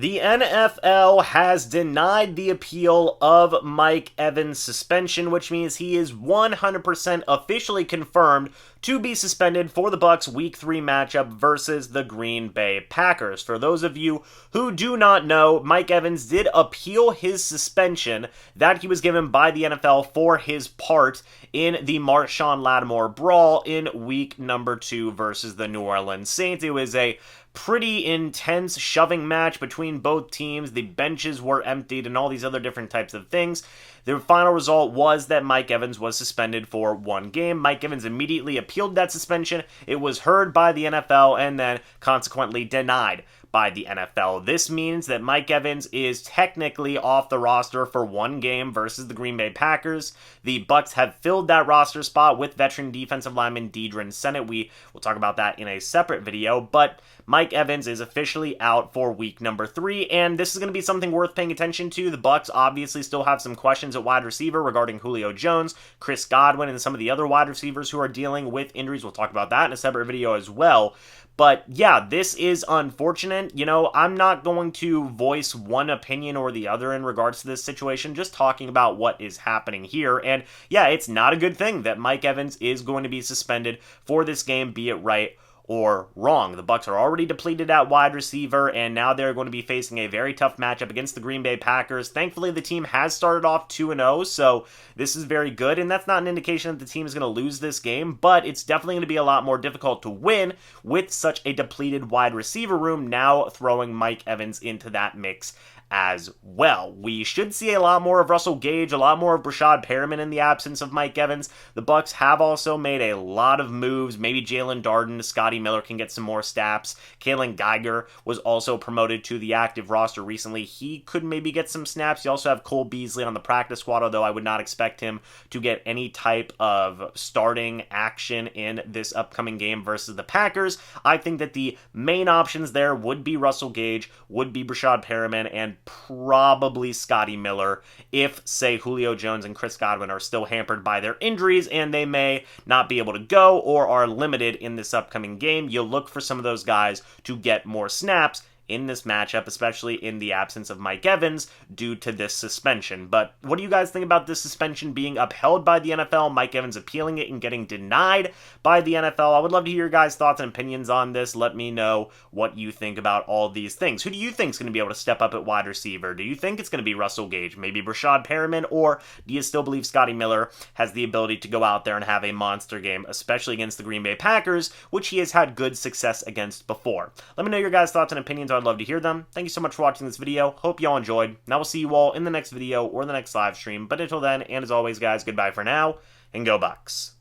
The NFL has denied the appeal of Mike Evans' suspension, which means he is 100% officially confirmed to be suspended for the Bucs Week 3 matchup versus the Green Bay Packers. For those of you who do not know, Mike Evans did appeal his suspension that he was given by the NFL for his part in the Marshawn Lattimore brawl in Week number 2 versus the New Orleans Saints. It was a pretty intense shoving match between both teams. The benches were emptied and all these other different types of things. The final result was that Mike Evans was suspended for 1 game. Mike Evans immediately appealed that suspension. It was heard by the NFL and then consequently denied by the NFL. This means that Mike Evans is technically off the roster for 1 game versus the Green Bay Packers. The Bucs have filled that roster spot with veteran defensive lineman Deidre Sennett. We will talk about that in a separate video, but Mike Evans is officially out for week number 3, and this is going to be something worth paying attention to. The Bucs obviously still have some questions at wide receiver regarding Julio Jones, Chris Godwin, and some of the other wide receivers who are dealing with injuries. We'll talk about that in a separate video as well. But yeah, this is unfortunate. You know, I'm not going to voice one opinion or the other in regards to this situation, just talking about what is happening here. And yeah, it's not a good thing that Mike Evans is going to be suspended for this game, be it right or wrong. The Bucs are already depleted at wide receiver, and now they're going to be facing a very tough matchup against the Green Bay Packers. Thankfully, the team has started off 2-0, so this is very good, and that's not an indication that the team is going to lose this game, but it's definitely going to be a lot more difficult to win with such a depleted wide receiver room, now throwing Mike Evans into that mix as well. We should see a lot more of Russell Gage, a lot more of Brashad Perriman in the absence of Mike Evans. The Bucs have also made a lot of moves. Maybe Jalen Darden, Scotty Miller can get some more snaps. Kalen Geiger was also promoted to the active roster recently. He could maybe get some snaps. You also have Cole Beasley on the practice squad, although I would not expect him to get any type of starting action in this upcoming game versus the Packers. I think that the main options there would be Russell Gage, would be Brashad Perriman, and probably Scotty Miller if, say, Julio Jones and Chris Godwin are still hampered by their injuries and they may not be able to go or are limited in this upcoming game. You'll look for some of those guys to get more snaps in this matchup, especially in the absence of Mike Evans due to this suspension. But what do you guys think about this suspension being upheld by the NFL, Mike Evans appealing it and getting denied by the NFL? I would love to hear your guys' thoughts and opinions on this. Let me know what you think about all these things. Who do you think is going to be able to step up at wide receiver? Do you think it's going to be Russell Gage, maybe Brashad Perriman, or do you still believe Scotty Miller has the ability to go out there and have a monster game, especially against the Green Bay Packers, which he has had good success against before? Let me know your guys' thoughts and opinions. I'd love to hear them. Thank you so much for watching this video. Hope y'all enjoyed. Now we'll see you all in the next video or the next live stream. But until then, and as always, guys, goodbye for now, and go Bucs.